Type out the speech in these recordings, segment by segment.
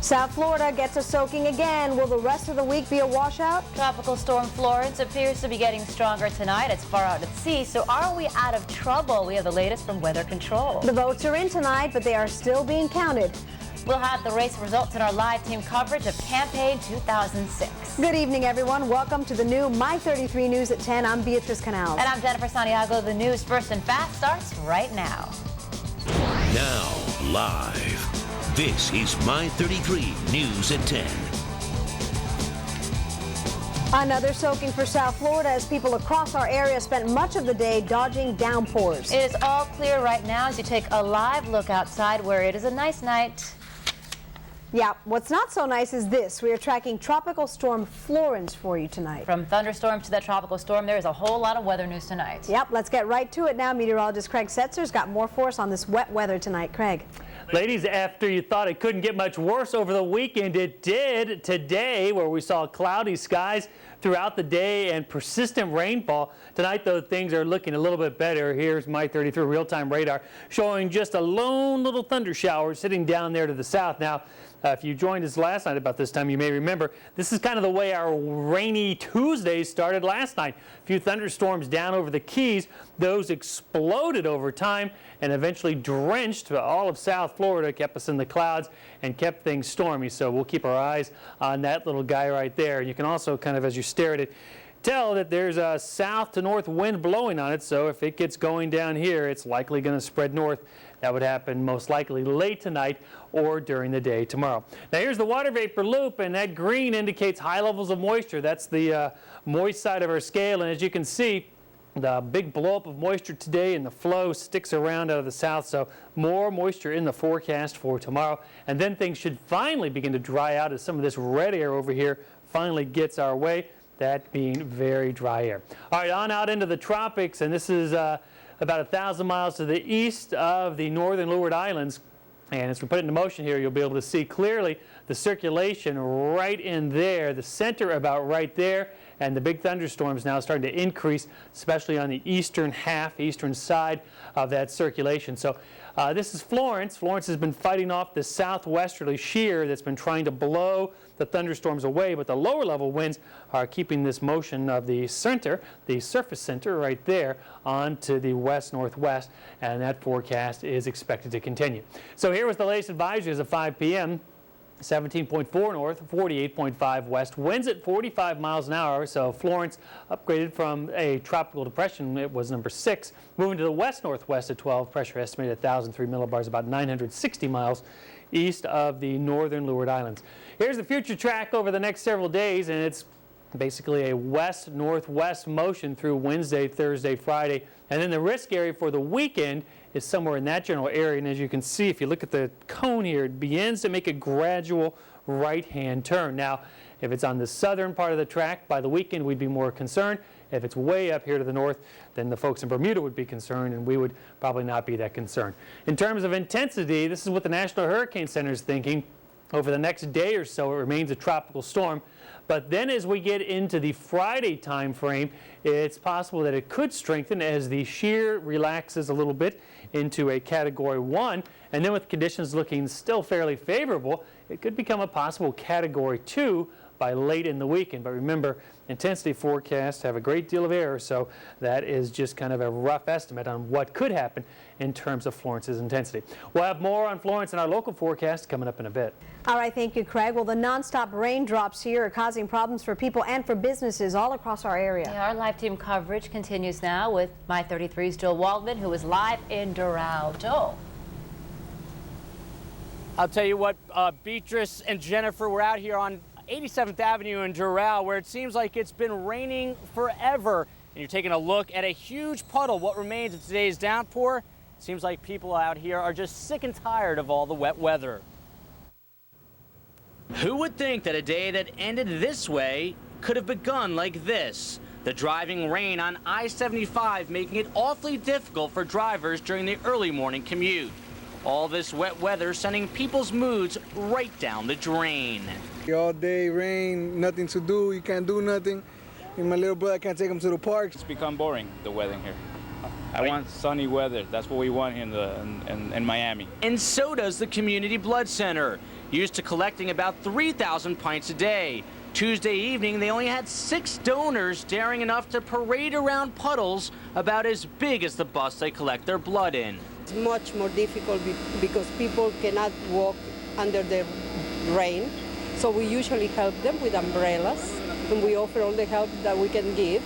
South Florida gets a soaking again. Will the rest of the week be a washout? Tropical storm Florence appears to be getting stronger tonight. It's far out at sea, so are we out of trouble? We have the latest from Weather Control. The votes are in tonight, but they are still being counted. We'll have the race results in our live team coverage of Campaign 2006. Good evening, everyone. Welcome to the new My 33 News at 10. I'm Beatrice Canals. And I'm Jennifer Santiago. The news first and fast starts right now. Now, live. This is My 33 News at 10. Another soaking for South Florida as people across our area spent much of the day dodging downpours. It is all clear right now as you take a live look outside where it is a nice night. Yeah, what's not so nice is this. We are tracking Tropical Storm Florence for you tonight. From thunderstorm to that tropical storm, there is a whole lot of weather news tonight. Yep, let's get right to it now. Meteorologist Craig Setzer's got more for us on this wet weather tonight. Craig. Ladies, after you thought it couldn't get much worse over the weekend, it did today, where we saw cloudy skies throughout the day and persistent rainfall. Tonight, though, things are looking a little bit better. Here's My 33 real-time radar showing just a lone little thunder shower sitting down there to the south. Now, if you joined us last night about this time, you may remember this is kind of the way our rainy Tuesday started last night. A few thunderstorms down over the Keys. Those exploded over time and eventually drenched all of South Florida, kept us in the clouds and kept things stormy. So we'll keep our eyes on that little guy right there. You can also kind of, as you stare at it, tell that there's a south to north wind blowing on it. So if it gets going down here, it's likely going to spread north. That would happen most likely late tonight or during the day tomorrow. Now here's the water vapor loop, and that green indicates high levels of moisture. That's the moist side of our scale, and as you can see, the big blow-up of moisture today and the flow sticks around out of the south, so more moisture in the forecast for tomorrow. And then things should finally begin to dry out as some of this red air over here finally gets our way, that being very dry air. All right, on out into the tropics, and this is about 1,000 miles to the east of the northern Leeward Islands. And as we put it into motion here, you'll be able to see clearly the circulation right in there, the center about right there, and the big thunderstorms now starting to increase, especially on the eastern side of that circulation. So this is Florence. Florence has been fighting off the southwesterly shear that's been trying to blow the thunderstorms away, but the lower level winds are keeping this motion of the center, the surface center right there, onto the west-northwest, and that forecast is expected to continue. So here was the latest advisory as of 5 p.m. 17.4 north, 48.5 west, winds at 45 miles an hour. So Florence upgraded from a tropical depression, it was number 6, moving to the west-northwest at 12, pressure estimated at 1,003 millibars, about 960 miles east of the northern Leeward Islands. Here's the future track over the next several days, and it's basically a west-northwest motion through Wednesday, Thursday, Friday, and then the risk area for the weekend is somewhere in that general area. And as you can see, if you look at the cone here, it begins to make a gradual right-hand turn. Now, if it's on the southern part of the track, by the weekend we'd be more concerned. If it's way up here to the north, then the folks in Bermuda would be concerned, and we would probably not be that concerned. In terms of intensity, this is what the National Hurricane Center is thinking. Over the next day or so, it remains a tropical storm. But then as we get into the Friday time frame, it's possible that it could strengthen as the shear relaxes a little bit into a Category 1. And then with conditions looking still fairly favorable, it could become a possible Category 2 by late in the weekend. But remember, intensity forecasts have a great deal of error, so that is just kind of a rough estimate on what could happen in terms of Florence's intensity. We'll have more on Florence in our local forecast coming up in a bit. All right, thank you, Craig. Well, the nonstop raindrops here are causing problems for people and for businesses all across our area. Yeah, our live team coverage continues now with My 33's Joel Waldman, who is live in Doral. Joel. I'll tell you what, Beatrice and Jennifer, we're out here on 87th Avenue in Doral, where it seems like it's been raining forever. And you're taking a look at a huge puddle, what remains of today's downpour. It seems like people out here are just sick and tired of all the wet weather. Who would think that a day that ended this way could have begun like this? The driving rain on I-75 making it awfully difficult for drivers during the early morning commute. All this wet weather sending people's moods right down the drain. All day rain, nothing to do, you can't do nothing. And my little brother can't take him to the park. It's become boring, the weather here. I want sunny weather. That's what we want here in Miami. And so does the Community Blood Center. used to collecting about 3,000 pints a day. Tuesday evening, they only had 6 donors daring enough to parade around puddles about as big as the bus they collect their blood in. It's much more difficult because people cannot walk under the rain. So we usually help them with umbrellas, and we offer all the help that we can give,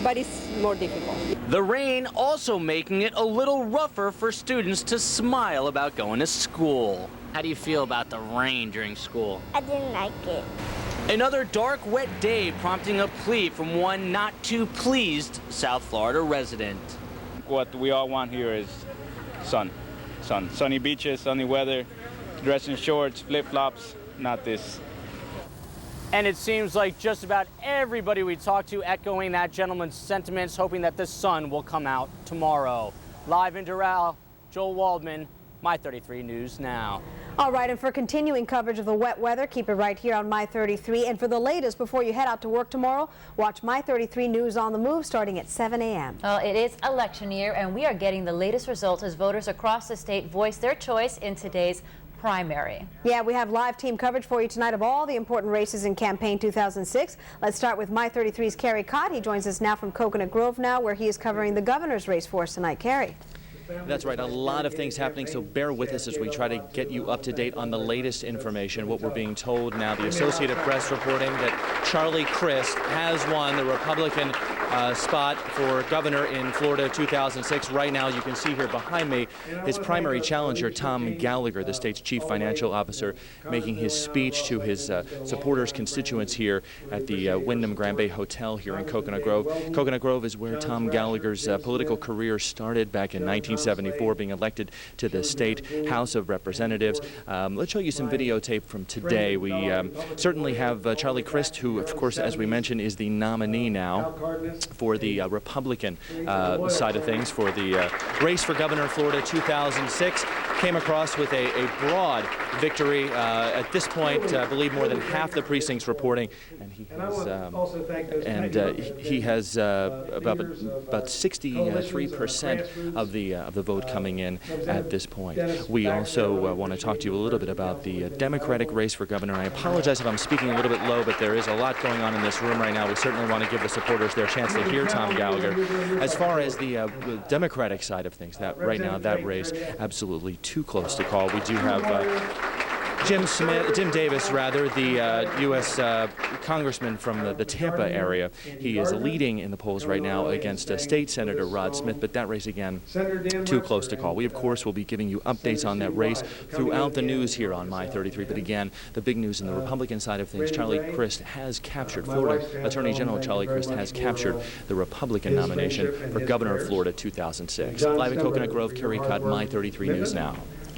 but it's more difficult. The rain also making it a little rougher for students to smile about going to school. How do you feel about the rain during school? I didn't like it. Another dark, wet day prompting a plea from one not too pleased South Florida resident. What we all want here is sun. Sunny beaches, sunny weather, dress in shorts, flip-flops, not this. And it seems like just about everybody we talked to echoing that gentleman's sentiments, hoping that the sun will come out tomorrow. Live in Doral, Joel Waldman, My 33 News Now. All right, and for continuing coverage of the wet weather, keep it right here on My 33. And for the latest before you head out to work tomorrow, watch My 33 News on the Move starting at 7 a.m. Well, it is election year, and we are getting the latest results as voters across the state voice their choice in today's primary. Yeah, we have live team coverage for you tonight of all the important races in campaign 2006. Let's start with My 33's Kerry Cott. He joins us now from Coconut Grove now, where he is covering the governor's race for us tonight. Kerry. That's right. A lot of things happening, so bear with us as we try to get you up to date on the latest information. What we're being told now, the Associated Press reporting that Charlie Crist has won the Republican spot for governor in Florida 2006. Right now, you can see here behind me his primary challenger, Tom Gallagher, the state's chief financial officer, making his speech to his supporters, constituents here at the Wyndham Grand Bay Hotel here in Coconut Grove. Coconut Grove is where Tom Gallagher's political career started back in 1974, being elected to the state House of Representatives. Let's show you some videotape from today. We certainly have Charlie Crist, who, of course, as we mentioned, is the nominee now for the Republican side of things for the race for governor of Florida 2006. Came across with a broad victory. At this point, I believe more than half the precincts reporting, and he has about 63% of the vote coming in at this point. We also want to talk to you a little bit about the Democratic race for governor. I apologize if I'm speaking a little bit low, but there is a lot going on in this room right now. We certainly want to give the supporters their chance to hear Tom Gallagher. As far as the Democratic side of things, that right now that race absolutely too close to call. We do have Jim Davis, the U.S. Congressman from the Tampa area. He is leading in the polls right now against State Senator Rod Smith, but that race, again, too close to call. We, of course, will be giving you updates on that race throughout the news here on My 33. But again, the big news in the Republican side of things, Charlie Crist has captured, Florida Attorney General Charlie Crist has captured the Republican nomination for governor of Florida 2006. Live in Coconut Grove, Kerry Cott, My 33 News Now.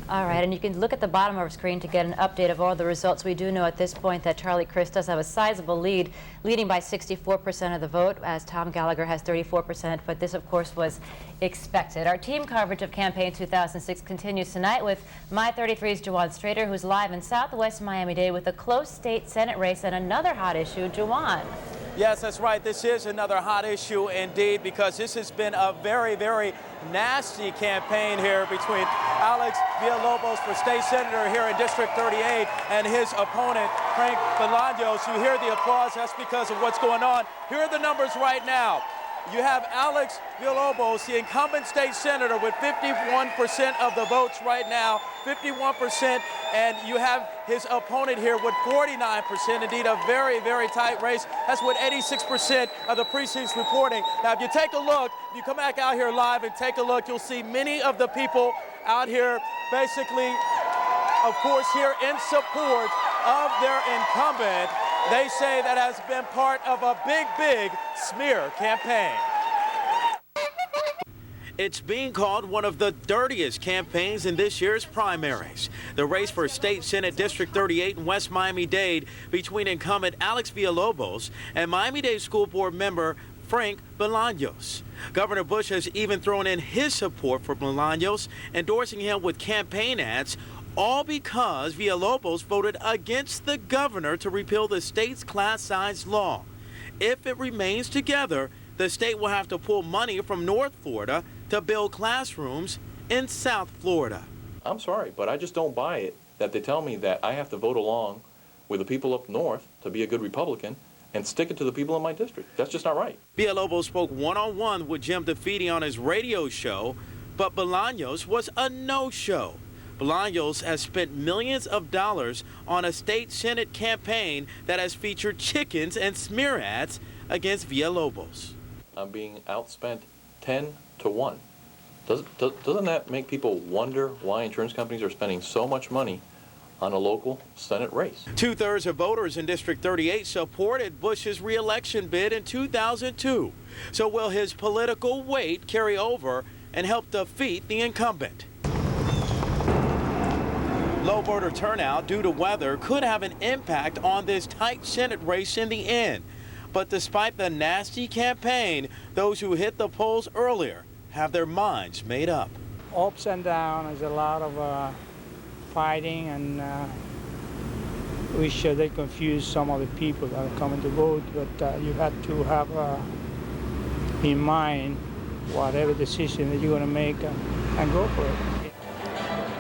All right, and you can look at the bottom of our screen to get an update of all the results. We do know at this point that Charlie Crist does have a sizable lead, leading by 64% of the vote, as Tom Gallagher has 34%, but this, of course, was expected. Our team coverage of campaign 2006 continues tonight with My 33's Juwan Strader, who's live in Southwest Miami-Dade with a close state Senate race and another hot issue. Juwan. Yes, that's right. This is another hot issue indeed, because this has been a very, very nasty campaign here between Alex Villalobos for state senator here in District 38 and his opponent, Frank Bolaños. You hear the applause. That's because of what's going on. Here are the numbers right now. You have Alex Villalobos, the incumbent state senator, with 51% of the votes right now, 51%, and you have his opponent here with 49%. Indeed, a very, very tight race. That's what 86% of the precincts reporting. Now, if you take a look, if you come back out here live and take a look, you'll see many of the people out here basically, of course, here in support of their incumbent. They say that has been part of a big, big smear campaign. It's being called one of the dirtiest campaigns in this year's primaries. The race for State Senate District 38 in West Miami-Dade between incumbent Alex Villalobos and Miami-Dade School Board member Frank Bolaños. Governor Bush has even thrown in his support for Bolaños, endorsing him with campaign ads, all because Villalobos voted against the governor to repeal the state's class size law. If it remains together, the state will have to pull money from North Florida to build classrooms in South Florida. I'm sorry, but I just don't buy it that they tell me that I have to vote along with the people up north to be a good Republican and stick it to the people in my district. That's just not right. Villalobos spoke one-on-one with Jim DeFede on his radio show, but Bolaños was a no-show. Bolaños has spent millions of dollars on a state Senate campaign that has featured chickens and smear ads against Villalobos. I'm being outspent 10 to 1. Doesn't that make people wonder why insurance companies are spending so much money on a local Senate race? 2/3 of voters in District 38 supported Bush's re-election bid in 2002. So will his political weight carry over and help defeat the incumbent? Low voter turnout due to weather could have an impact on this tight Senate race in the end. But despite the nasty campaign, those who hit the polls earlier have their minds made up. Ups and downs, there's a lot of fighting, and wish they confuse some of the people that are coming to vote, but you have to have in mind whatever decision that you're going to make and go for it.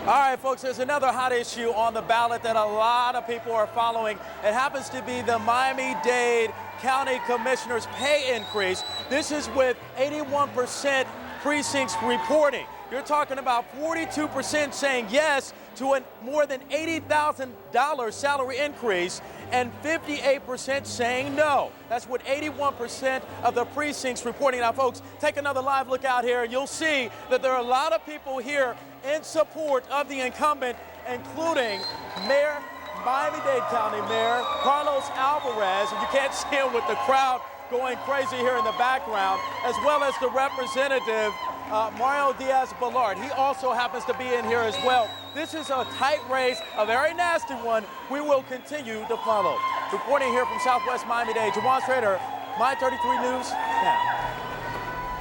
All right, folks, there's another hot issue on the ballot that a lot of people are following. It happens to be the Miami-Dade County Commissioner's pay increase. This is with 81% precincts reporting. You're talking about 42% saying yes to a more than $80,000 salary increase and 58% saying no. That's with 81% of the precincts reporting. Now, folks, take another live look out here, and you'll see that there are a lot of people here in support of the incumbent, including Miami-Dade County Mayor Carlos Alvarez, and you can't see him with the crowd going crazy here in the background, as well as the representative Mario Diaz-Balart. He also happens to be in here as well. This is a tight race, a very nasty one. We will continue to follow. Reporting here from Southwest Miami-Dade, Jawan Schrader, My 33 News now.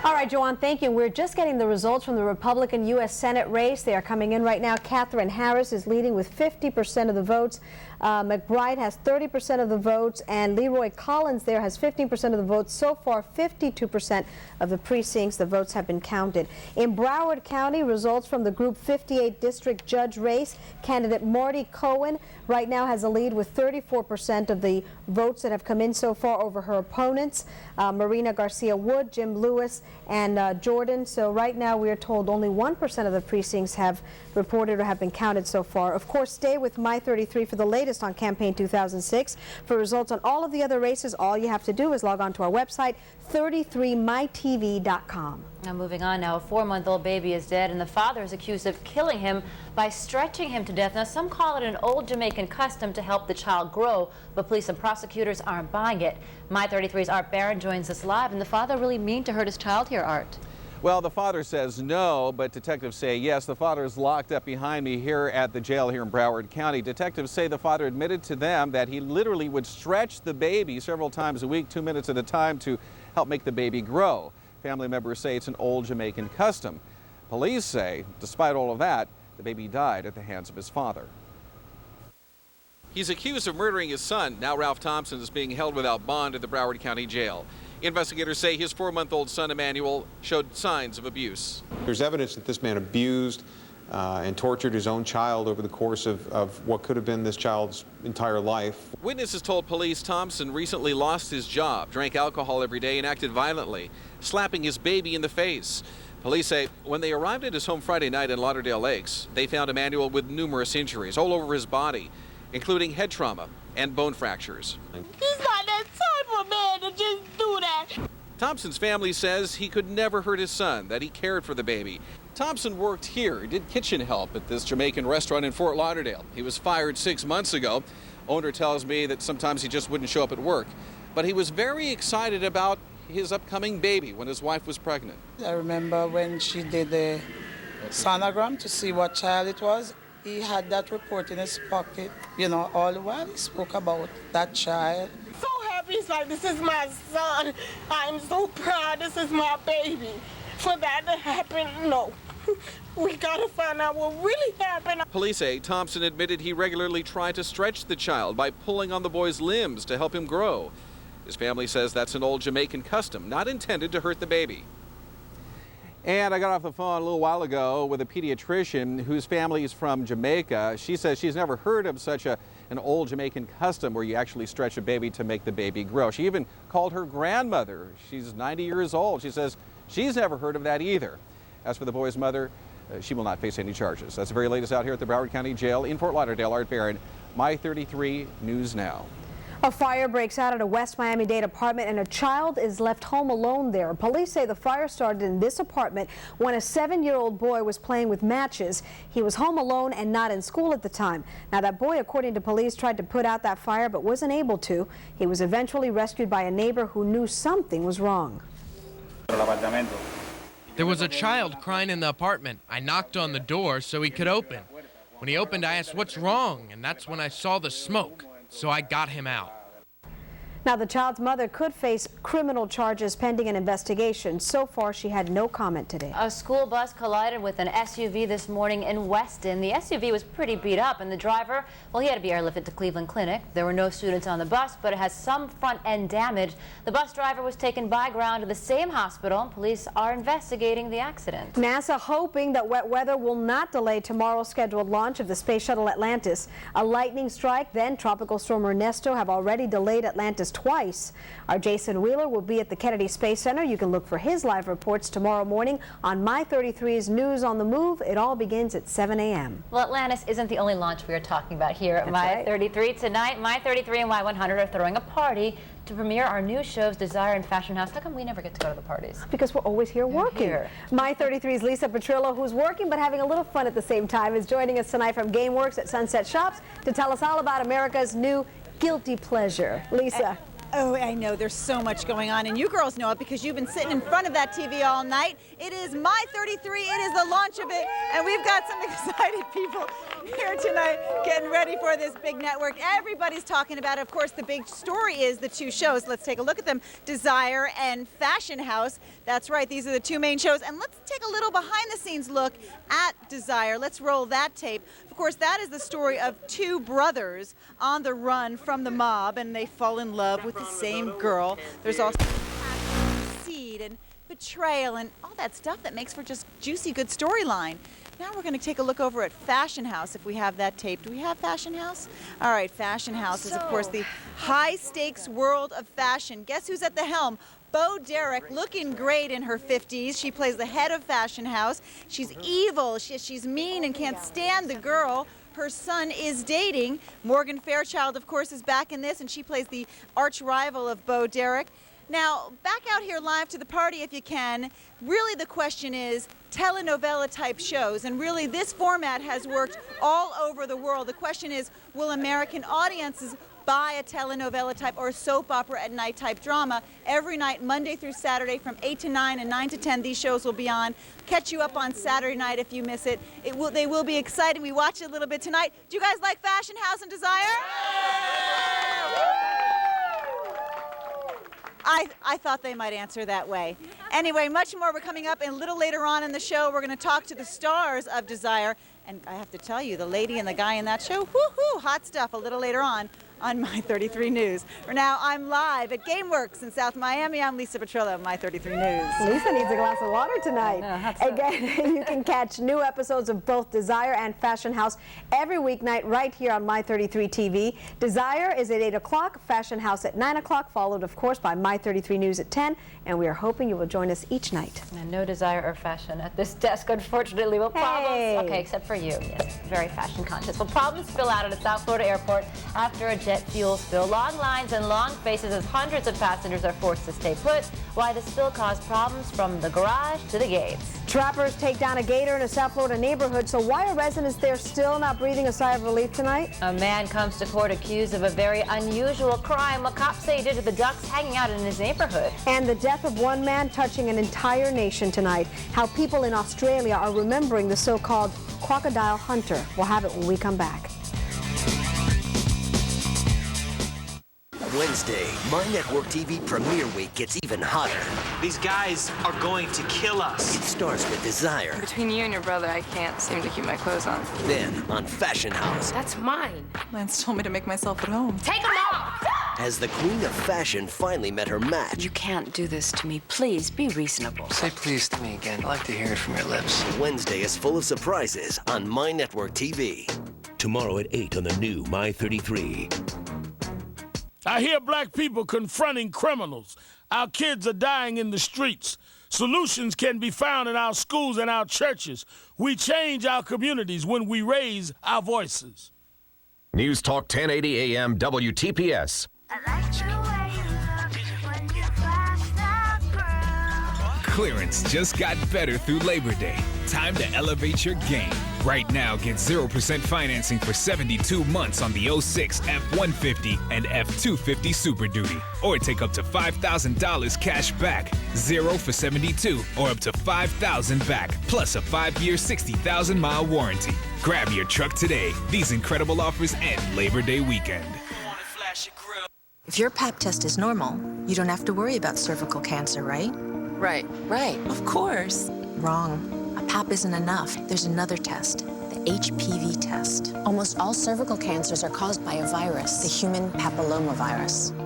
All right, Joanne, thank you. We're just getting the results from the Republican U.S. Senate race. They are coming in right now. Katherine Harris is leading with 50% of the votes. McBride has 30% of the votes, and Leroy Collins there has 15% of the votes. So far, 52% of the precincts, the votes have been counted. In Broward County, results from the Group 58 District Judge race, candidate Marty Cohen right now has a lead with 34% of the votes that have come in so far over her opponents, Marina Garcia Wood, Jim Lewis, and Jordan. So right now we are told only 1% of the precincts have reported or have been counted so far. Of course, stay with My 33 for the latest on Campaign 2006. For results on all of the other races, all you have to do is log on to our website, 33mytv.com. Now moving on now, a 4-month-old baby is dead and the father is accused of killing him by stretching him to death. Now some call it an old Jamaican custom to help the child grow, but police and prosecutors aren't buying it. My 33's Art Barron joins us live, and the father really mean to hurt his child here, Art? Well, the father says no, but detectives say yes. The father is locked up behind me here at the jail here in Broward County. Detectives say the father admitted to them that he literally would stretch the baby several times a week, 2 minutes at a time, to help make the baby grow. Family members say it's an old Jamaican custom. Police say, despite all of that, the baby died at the hands of his father. He's accused of murdering his son. Now Ralph Thompson is being held without bond at the Broward County Jail. Investigators say his 4-month-old son, Emmanuel, showed signs of abuse. There's evidence that this man abused and tortured his own child over the course of what could have been this child's entire life. Witnesses told police Thompson recently lost his job, drank alcohol every day, and acted violently, slapping his baby in the face. Police say when they arrived at his home Friday night in Lauderdale Lakes, they found Emmanuel with numerous injuries all over his body, including head trauma and bone fractures. He's not that type of man to just do that. Thompson's family says he could never hurt his son, that he cared for the baby. Thompson worked here. He did kitchen help at this Jamaican restaurant in Fort Lauderdale. He was fired 6 months ago. Owner tells me that sometimes he just wouldn't show up at work. But he was very excited about his upcoming baby when his wife was pregnant. I remember when she did the sonogram to see what child it was. He had that report in his pocket, you know, all the while he spoke about that child. So happy, he's like, this is my son. I'm so proud, this is my baby. For that to happen, no. We gotta find out what really happened. Police say Thompson admitted he regularly tried to stretch the child by pulling on the boy's limbs to help him grow. His family says that's an old Jamaican custom, not intended to hurt the baby. And I got off the phone a little while ago with a pediatrician whose family is from Jamaica. She says she's never heard of such an old Jamaican custom where you actually stretch a baby to make the baby grow. She even called her grandmother. She's 90 years old. She says she's never heard of that either. As for the boy's mother, she will not face any charges. That's the very latest out here at the Broward County Jail in Fort Lauderdale. Art Barron, My 33 News Now. A fire breaks out at a West Miami-Dade apartment and a child is left home alone there. Police say the fire started in this apartment when a 7-year-old boy was playing with matches. He was home alone and not in school at the time. Now that boy, according to police, tried to put out that fire but wasn't able to. He was eventually rescued by a neighbor who knew something was wrong. There was a child crying in the apartment. I knocked on the door so he could open. When he opened, I asked, "What's wrong?" And that's when I saw the smoke. So I got him out. Now, the child's mother could face criminal charges pending an investigation. So far, she had no comment today. A school bus collided with an SUV this morning in Weston. The SUV was pretty beat up, and the driver, well, he had to be airlifted to Cleveland Clinic. There were no students on the bus, but it has some front-end damage. The bus driver was taken by ground to the same hospital. Police are investigating the accident. NASA hoping that wet weather will not delay tomorrow's scheduled launch of the Space Shuttle Atlantis. A lightning strike, then Tropical Storm Ernesto have already delayed Atlantis twice. Our Jason Wheeler will be at the Kennedy Space Center. You can look for his live reports tomorrow morning on My 33's News on the Move. It all begins at 7 a.m. Well, Atlantis isn't the only launch we are talking about here at My 33 tonight. My 33 and Y100 are throwing a party to premiere our new shows, Desire and Fashion House. How come we never get to go to the parties? Because we're always here working. My 33's Lisa Petrillo, who's working but having a little fun at the same time, is joining us tonight from GameWorks at Sunset Shops to tell us all about America's new guilty pleasure. Lisa. Oh, I know. There's so much going on, and you girls know it because you've been sitting in front of that TV all night. It is My 33. It is the launch of it, and we've got some excited people here tonight getting ready for this big network. Everybody's talking about it. Of course, the big story is the two shows. Let's take a look at them. Desire and Fashion House. That's right. These are the two main shows. And let's take a little behind-the-scenes look at Desire. Let's roll that tape. Of course, that is the story of two brothers on the run from the mob, and they fall in love with the same girl. There's also deceit and betrayal and all that stuff that makes for just juicy, good storyline. Now we're going to take a look over at Fashion House, if we have that tape. Do we have Fashion House? All right, Fashion House is, of course, the high-stakes world of fashion. Guess who's at the helm? Bo Derek, looking great in her 50s. She plays the head of Fashion House. She's evil, she's mean and can't stand the girl her son is dating. Morgan Fairchild, of course, is back in this, and she plays the arch rival of Bo Derek. Now, back out here live to the party if you can. Really the question is telenovela type shows, and really this format has worked all over the world. The question is, will American audiences buy a telenovela type or a soap opera at night type drama? Every night, Monday through Saturday from 8 to 9 and 9 to 10, these shows will be on. Catch you up on Saturday night if you miss it. They will be exciting. We watched it a little bit tonight. Do you guys like Fashion House and Desire? I thought they might answer that way. Anyway, much more. We're coming up, and a little later on in the show, we're going to talk to the stars of Desire. And I have to tell you, the lady and the guy in that show, whoo-hoo, hot stuff a little later on My 33 News. For now, I'm live at GameWorks in South Miami. I'm Lisa Petrillo, My 33 News. Lisa needs a glass of water tonight. Again, you can catch new episodes of both Desire and Fashion House every weeknight right here on My 33 TV. Desire is at 8 o'clock, Fashion House at 9 o'clock, followed, of course, by My 33 News at 10. And we are hoping you will join us each night. And no Desire or Fashion at this desk, unfortunately. Well, problems, okay, except for you. Yes, very fashion conscious. Well, problems spill out at a South Florida airport after a jet fuel spill. Long lines and long faces as hundreds of passengers are forced to stay put. Why the spill caused problems from the garage to the gates. Trappers take down a gator in a South Florida neighborhood. So why are residents there still not breathing a sigh of relief tonight? A man comes to court accused of a very unusual crime. What cops say he did to the ducks hanging out in his neighborhood. And the death of one man touching an entire nation tonight. How people in Australia are remembering the so-called crocodile hunter. We'll have it when we come back. Wednesday, My Network TV premiere week gets even hotter. These guys are going to kill us. It starts with Desire. Between you and your brother, I can't seem to keep my clothes on. Then, on Fashion House. That's mine. Lance told me to make myself at home. Take them off! As the queen of fashion finally met her match. You can't do this to me. Please, be reasonable. Say please to me again. I'd like to hear it from your lips. Wednesday is full of surprises on My Network TV. Tomorrow at 8 on the new My 33. I hear black people confronting criminals. Our kids are dying in the streets. Solutions can be found in our schools and our churches. We change our communities when we raise our voices. News Talk 1080 AM WTPS. Clearance just got better through Labor Day. Time to elevate your game. Right now, get 0% financing for 72 months on the 06 F-150 and F-250 Super Duty. Or take up to $5,000 cash back. 0 for 72 or up to $5,000 back. Plus a 5-year, 60,000-mile warranty. Grab your truck today. These incredible offers end Labor Day weekend. If your Pap test is normal, you don't have to worry about cervical cancer, right? Right. Of course. Wrong. A Pap isn't enough. There's another test, the HPV test. Almost all cervical cancers are caused by a virus, the human papillomavirus.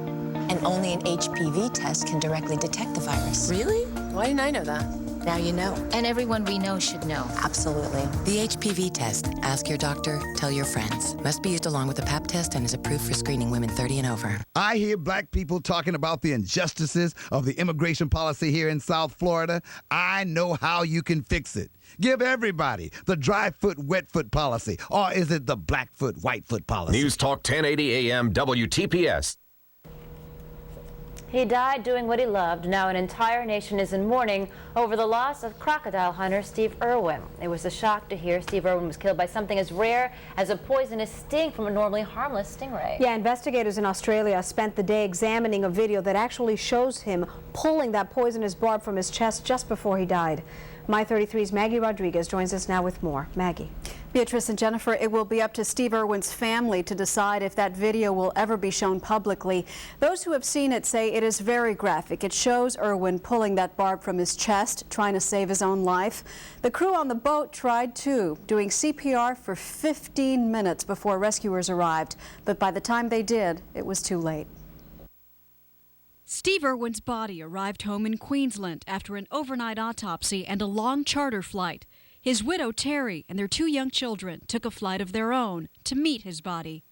And only an HPV test can directly detect the virus. Really? Why didn't I know that? Now you know. And everyone we know should know. Absolutely. The HPV test. Ask your doctor, tell your friends. Must be used along with the Pap test and is approved for screening women 30 and over. I hear black people talking about the injustices of the immigration policy here in South Florida. I know how you can fix it. Give everybody the dry foot, wet foot policy. Or is it the black foot, white foot policy? News Talk 1080 AM WTPS. He died doing what he loved. Now an entire nation is in mourning over the loss of crocodile hunter Steve Irwin. It was a shock to hear Steve Irwin was killed by something as rare as a poisonous sting from a normally harmless stingray. Yeah, investigators in Australia spent the day examining a video that actually shows him pulling that poisonous barb from his chest just before he died. My 33's Maggie Rodriguez joins us now with more. Maggie. Beatrice and Jennifer, it will be up to Steve Irwin's family to decide if that video will ever be shown publicly. Those who have seen it say it is very graphic. It shows Irwin pulling that barb from his chest, trying to save his own life. The crew on the boat tried too, doing CPR for 15 minutes before rescuers arrived. But by the time they did, it was too late. Steve Irwin's body arrived home in Queensland after an overnight autopsy and a long charter flight. His widow, Terry, and their 2 young children took a flight of their own to meet his body.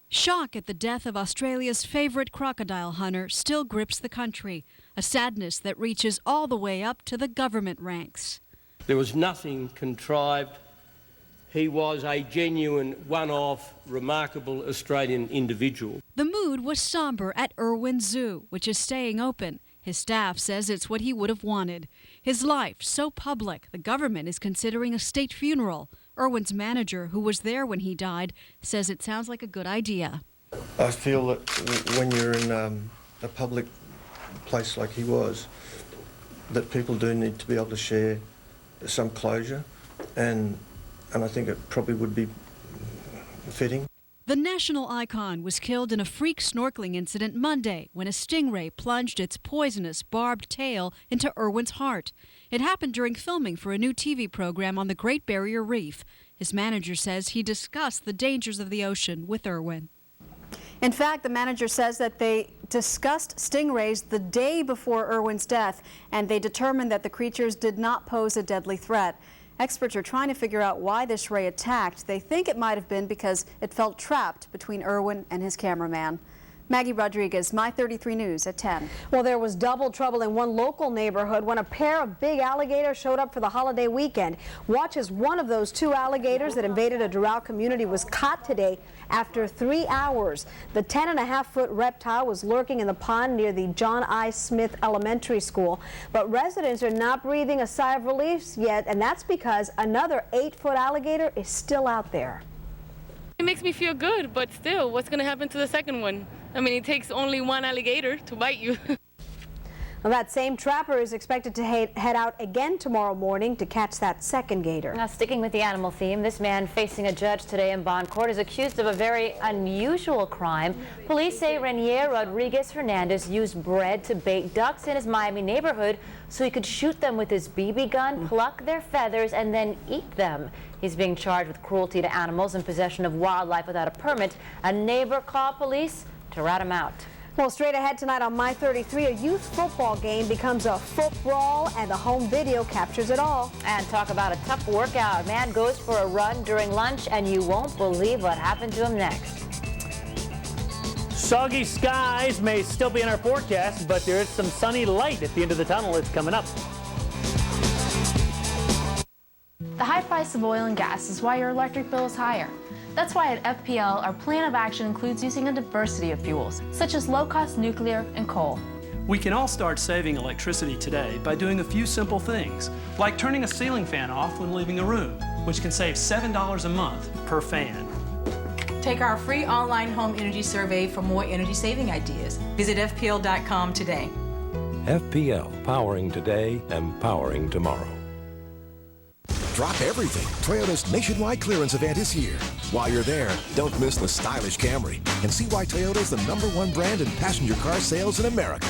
Shock at the death of Australia's favorite crocodile hunter still grips the country, a sadness that reaches all the way up to the government ranks. There was nothing contrived. He was a genuine, one-off, remarkable Australian individual. The mood was somber at Irwin Zoo, which is staying open. His staff says it's what he would have wanted. His life so public, the government is considering a state funeral. Irwin's manager, who was there when he died, says it sounds like a good idea. I feel that when you're in a public place like he was, that people do need to be able to share some closure, and I think it probably would be fitting. The national icon was killed in a freak snorkeling incident Monday when a stingray plunged its poisonous barbed tail into Irwin's heart. It happened during filming for a new TV program on the Great Barrier Reef. His manager says he discussed the dangers of the ocean with Irwin. In fact, the manager says that they discussed stingrays the day before Irwin's death, and they determined that the creatures did not pose a deadly threat. Experts are trying to figure out why this ray attacked. They think it might have been because it felt trapped between Irwin and his cameraman. Maggie Rodriguez, My 33 News at 10. Well, there was double trouble in one local neighborhood when a pair of big alligators showed up for the holiday weekend. Watch as one of those 2 alligators that invaded a Doral community was caught today after 3 hours. The 10.5-foot reptile was lurking in the pond near the John I. Smith Elementary School. But residents are not breathing a sigh of relief yet, and that's because another 8-foot alligator is still out there. It makes me feel good, but still, what's going to happen to the second one? I mean, it takes only one alligator to bite you. Well, that same trapper is expected to head out again tomorrow morning to catch that second gator. Now, sticking with the animal theme, this man facing a judge today in bond court is accused of a very unusual crime. Police say Renier Rodriguez Hernandez used bread to bait ducks in his Miami neighborhood so he could shoot them with his BB gun, pluck their feathers, and then eat them. He's being charged with cruelty to animals and possession of wildlife without a permit. A neighbor called police to rat him out. Well, straight ahead tonight on My 33, a youth football game becomes a foot brawl, and the home video captures it all. And talk about a tough workout. A man goes for a run during lunch, and you won't believe what happened to him next. Soggy skies may still be in our forecast, but there is some sunny light at the end of the tunnel. It's coming up. The high price of oil and gas is why your electric bill is higher. That's why at FPL, our plan of action includes using a diversity of fuels, such as low-cost nuclear and coal. We can all start saving electricity today by doing a few simple things, like turning a ceiling fan off when leaving a room, which can save $7 a month per fan. Take our free online home energy survey for more energy-saving ideas. Visit FPL.com today. FPL, powering today, empowering tomorrow. Drop everything. Toyota's nationwide clearance event is here. While you're there, don't miss the stylish Camry and see why Toyota's the #1 brand in passenger car sales in America.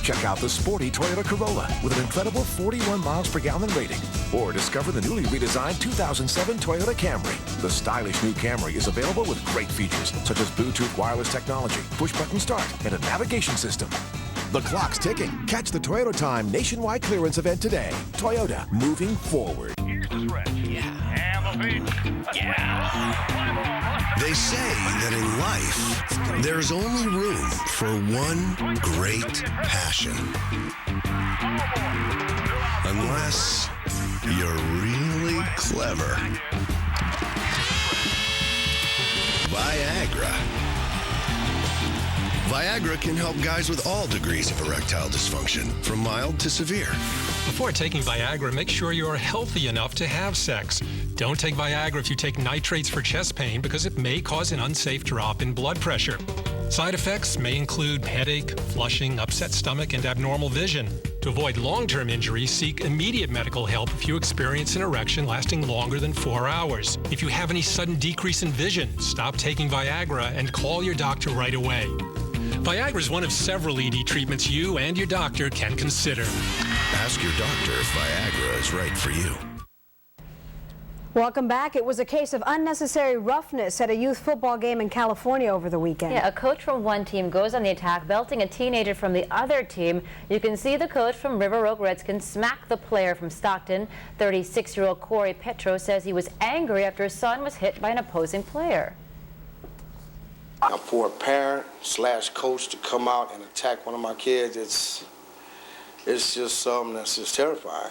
Check out the sporty Toyota Corolla with an incredible 41 miles per gallon rating. Or discover the newly redesigned 2007 Toyota Camry. The stylish new Camry is available with great features such as Bluetooth wireless technology, push-button start, and a navigation system. The clock's ticking. Catch the Toyota Time nationwide clearance event today. Toyota, moving forward. Here's the stretch. Yeah. And the feet. Yeah. They say that in life, there's only room for one great passion. Unless you're really clever. Viagra. Viagra can help guys with all degrees of erectile dysfunction, from mild to severe. Before taking Viagra, make sure you are healthy enough to have sex. Don't take Viagra if you take nitrates for chest pain because it may cause an unsafe drop in blood pressure. Side effects may include headache, flushing, upset stomach, and abnormal vision. To avoid long-term injury, seek immediate medical help if you experience an erection lasting longer than 4 hours. If you have any sudden decrease in vision, stop taking Viagra and call your doctor right away. Viagra is one of several ED treatments you and your doctor can consider. Ask your doctor if Viagra is right for you. Welcome back. It was a case of unnecessary roughness at a youth football game in California over the weekend. Yeah, a coach from one team goes on the attack, belting a teenager from the other team. You can see the coach from River Oak Redskins smack the player from Stockton. 36-year-old Corey Petro says he was angry after his son was hit by an opposing player. Now, for a parent/coach to come out and attack one of my kids, it's just something that's just terrifying.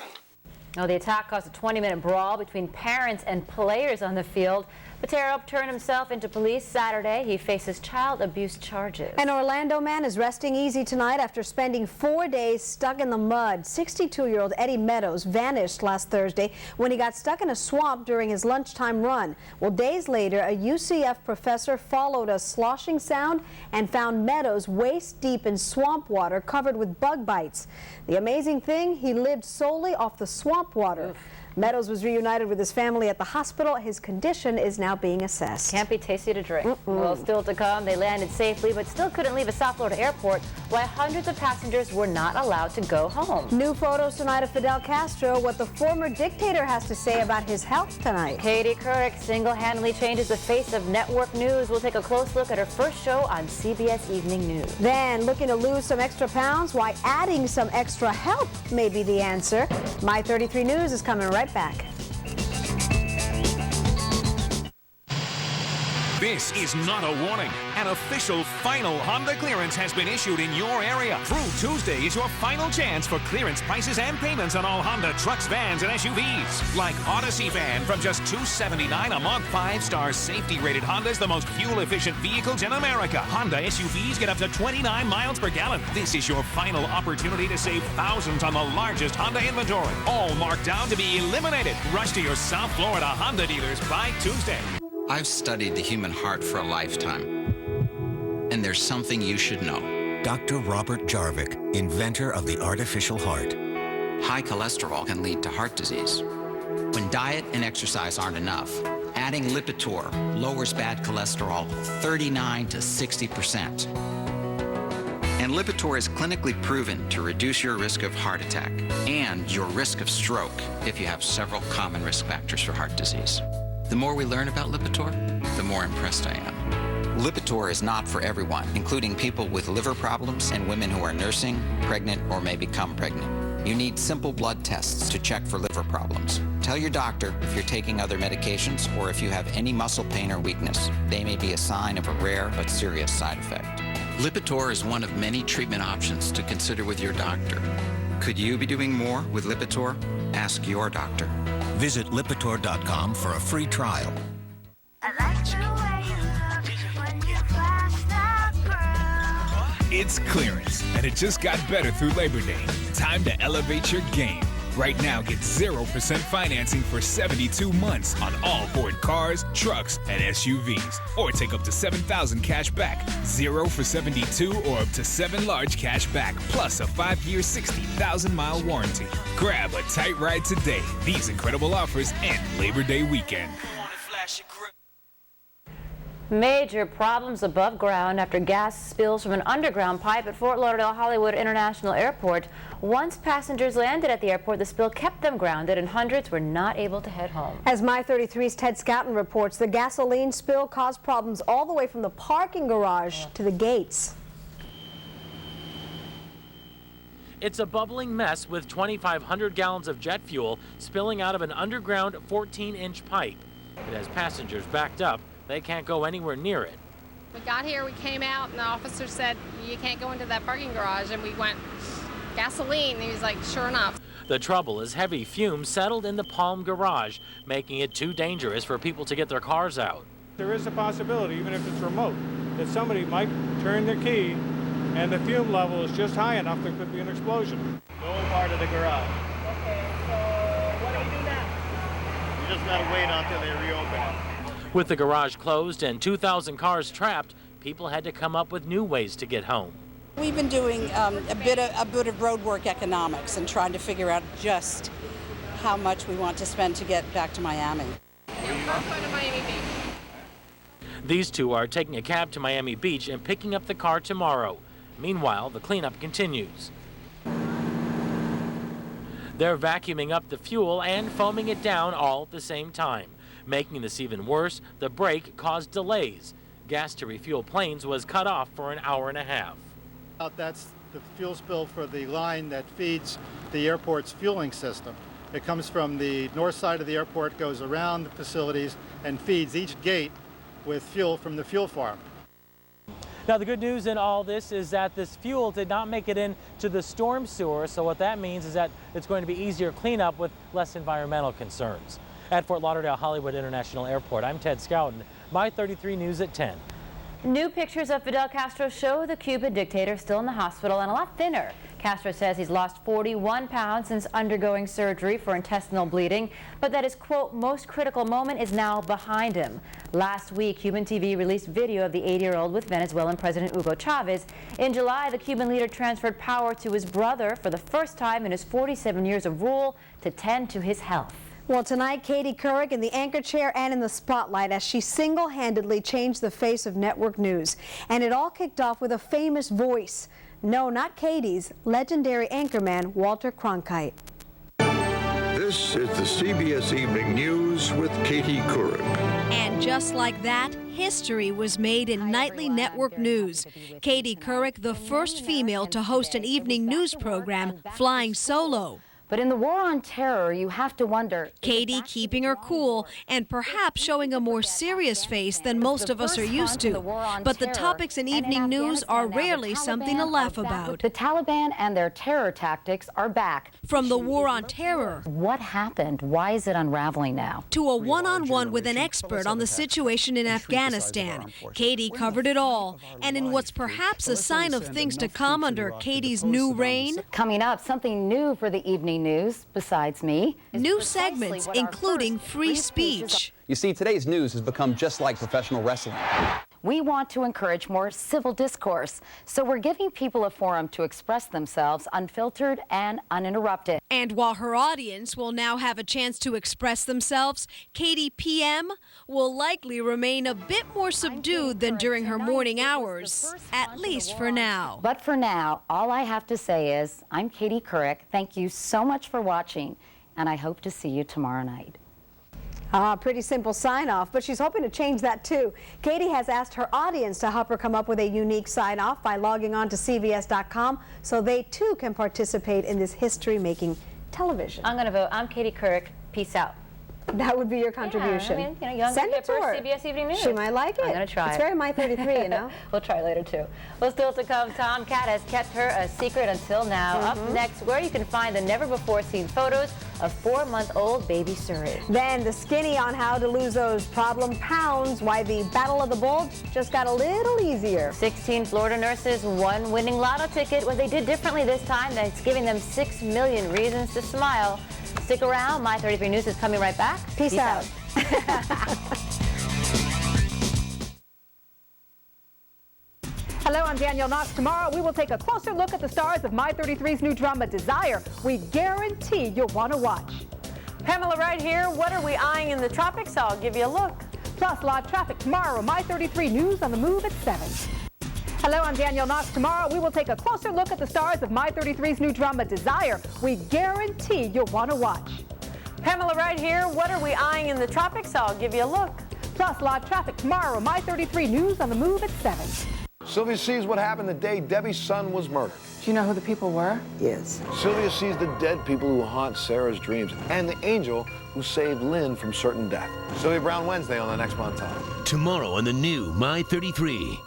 Now, the attack caused a 20-minute brawl between parents and players on the field. Patero turned himself into police Saturday. He faces child abuse charges. An Orlando man is resting easy tonight after spending 4 days stuck in the mud. 62-year-old Eddie Meadows vanished last Thursday when he got stuck in a swamp during his lunchtime run. Well, days later, a UCF professor followed a sloshing sound and found Meadows waist deep in swamp water covered with bug bites. The amazing thing, he lived solely off the swamp water. Oof. Meadows was reunited with his family at the hospital. His condition is now being assessed. Can't be tasty to drink. Well, still to come. They landed safely, but still couldn't leave a South Florida airport, while hundreds of passengers were not allowed to go home. New photos tonight of Fidel Castro, what the former dictator has to say about his health tonight. Katie Couric single-handedly changes the face of network news. We'll take a close look at her first show on CBS Evening News. Then, looking to lose some extra pounds, why adding some extra help may be the answer. My 33 News is coming right back. This is not a warning. An official final Honda clearance has been issued in your area. Through Tuesday is your final chance for clearance prices and payments on all Honda trucks, vans, and SUVs. Like Odyssey van from just $279 a month. 5-star safety-rated Hondas, the most fuel-efficient vehicles in America. Honda SUVs get up to 29 miles per gallon. This is your final opportunity to save thousands on the largest Honda inventory. All marked down to be eliminated. Rush to your South Florida Honda dealers by Tuesday. I've studied the human heart for a lifetime, and there's something you should know. Dr. Robert Jarvik, inventor of the artificial heart. High cholesterol can lead to heart disease. When diet and exercise aren't enough, adding Lipitor lowers bad cholesterol 39 to 60%. And Lipitor is clinically proven to reduce your risk of heart attack and your risk of stroke if you have several common risk factors for heart disease. The more we learn about Lipitor, the more impressed I am. Lipitor is not for everyone, including people with liver problems and women who are nursing, pregnant, or may become pregnant. You need simple blood tests to check for liver problems. Tell your doctor if you're taking other medications or if you have any muscle pain or weakness. They may be a sign of a rare but serious side effect. Lipitor is one of many treatment options to consider with your doctor. Could you be doing more with Lipitor? Ask your doctor. Visit Lipitor.com for a free trial. It's clearance, and it just got better through Labor Day. Time to elevate your game. Right now, get 0% financing for 72 months on all Ford cars, trucks, and SUVs. Or take up to $7,000 cash back. 0 for 72 or up to 7 large cash back, plus a 5-year, 60,000-mile warranty. Grab a tight ride today. These incredible offers end Labor Day weekend. Major problems above ground after gas spills from an underground pipe at Fort Lauderdale Hollywood International Airport. Once passengers landed at the airport, the spill kept them grounded and hundreds were not able to head home. As My 33's Ted Scouten reports, the gasoline spill caused problems all the way from the parking garage to the gates. It's a bubbling mess with 2,500 gallons of jet fuel spilling out of an underground 14-inch pipe. It has passengers backed up. They can't go anywhere near it. We got here, we came out, and the officer said, you can't go into that parking garage, and we went, gasoline, and he was like, sure enough. The trouble is heavy fumes settled in the Palm garage, making it too dangerous for people to get their cars out. There is a possibility, even if it's remote, that somebody might turn their key and the fume level is just high enough there could be an explosion. No part of the garage. Okay, so what do we do now? We just gotta wait until they reopen it. With the garage closed and 2,000 cars trapped, people had to come up with new ways to get home. We've been doing a bit of road work economics and trying to figure out just how much we want to spend to get back to Miami. These two are taking a cab to Miami Beach and picking up the car tomorrow. Meanwhile, the cleanup continues. They're vacuuming up the fuel and foaming it down all at the same time. Making this even worse, the break caused delays. Gas to refuel planes was cut off for an hour and a half. That's the fuel spill for the line that feeds the airport's fueling system. It comes from the north side of the airport, goes around the facilities, and feeds each gate with fuel from the fuel farm. Now, the good news in all this is that this fuel did not make it into the storm sewer, so what that means is that it's going to be easier cleanup with less environmental concerns. At Fort Lauderdale Hollywood International Airport, I'm Ted Scouten, My 33 News at 10. New pictures of Fidel Castro show the Cuban dictator still in the hospital and a lot thinner. Castro says he's lost 41 pounds since undergoing surgery for intestinal bleeding, but that his, quote, most critical moment is now behind him. Last week, Cuban TV released video of the 80-year-old with Venezuelan President Hugo Chavez. In July, the Cuban leader transferred power to his brother for the first time in his 47 years of rule to tend to his health. Well, tonight, Katie Couric in the anchor chair and in the spotlight as she single-handedly changed the face of network news. And it all kicked off with a famous voice. No, not Katie's, legendary anchorman Walter Cronkite. This is the CBS Evening News with Katie Couric. And just like that, history was made in nightly network news. Katie Couric, the first female to host an evening news program, flying solo. But in the war on terror, you have to wonder. Katie keeping her cool and perhaps showing a more serious face than most of us are used to. But the topics in evening news are rarely something to laugh about. The Taliban and their terror tactics are back. From the war on terror. What happened? Why is it unraveling now? To a one-on-one with an expert on the situation in Afghanistan. Katie covered it all. And in what's perhaps a sign of things to come under Katie's new reign. Coming up, something new for the evening news, besides me. New segments, including free speech. You see, today's news has become just like professional wrestling. We want to encourage more civil discourse, so we're giving people a forum to express themselves unfiltered and uninterrupted. And while her audience will now have a chance to express themselves, Katie PM will likely remain a bit more subdued than during her morning hours, at least for now. But for now, all I have to say is, I'm Katie Couric. Thank you so much for watching, and I hope to see you tomorrow night. Pretty simple sign-off, but she's hoping to change that too. Katie has asked her audience to help her come up with a unique sign-off by logging on to CBS.com so they too can participate in this history-making television. I'm going to vote. I'm Katie Couric. Peace out. That would be your contribution. Yeah, I mean, you know, young Send it to her. CBS Evening News. She might like it. I'm going to try. It's very My 33, you know. We'll try later, too. Well, still to come, Tom Cat has kept her a secret until now. Up next, where you can find the never-before-seen photos of 4-month-old baby Surrey. Then the skinny on how to lose those problem pounds, why the Battle of the Bulge just got a little easier. 16 Florida nurses won winning lotto ticket. What they did differently this time, that's giving them 6 million reasons to smile. Stick around. My 33 News is coming right back. Peace out. Hello, I'm Danielle Knox. Tomorrow, we will take a closer look at the stars of My 33's new drama, Desire. We guarantee you'll want to watch. Pamela right here. What are we eyeing in the tropics? I'll give you a look. Plus, live traffic tomorrow, My 33 News on the Move at 7. Hello, I'm Danielle Knox. Tomorrow, we will take a closer look at the stars of My 33's new drama, Desire. We guarantee you'll want to watch. Pamela right here. What are we eyeing in the tropics? I'll give you a look. Plus, live traffic tomorrow, My 33 News on the Move at 7. Sylvia sees what happened the day Debbie's son was murdered. Do you know who the people were? Yes. Sylvia sees the dead people who haunt Sarah's dreams and the angel who saved Lynn from certain death. Sylvia Brown Wednesday on the next Montage. Tomorrow on the new My 33.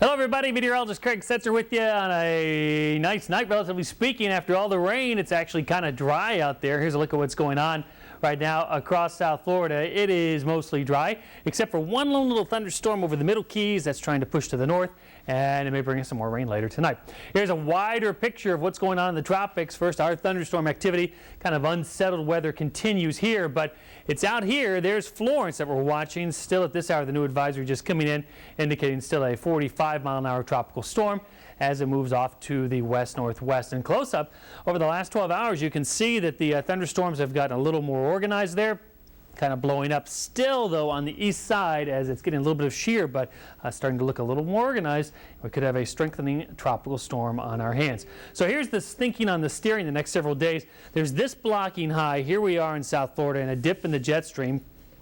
Hello everybody, meteorologist Craig Setzer with you on a nice night, relatively speaking. After all the rain, it's actually kind of dry out there. Here's a look at what's going on right now across South Florida. It is mostly dry, except for one lone little thunderstorm over the Middle Keys that's trying to push to the north, and it may bring us some more rain later tonight. Here's a wider picture of what's going on in the tropics. First, our thunderstorm activity, kind of unsettled weather continues here, but it's out here. There's Florence that we're watching. Still at this hour, the new advisory just coming in, indicating still a 45-mile-an-hour tropical storm as it moves off to the west-northwest. And close up, over the last 12 hours, you can see that the thunderstorms have gotten a little more organized there, kind of blowing up. Still, though, on the east side, as it's getting a little bit of shear, but starting to look a little more organized. We could have a strengthening tropical storm on our hands. So here's this thinking on the steering the next several days. There's this blocking high. Here we are in South Florida and a dip in the jet stream.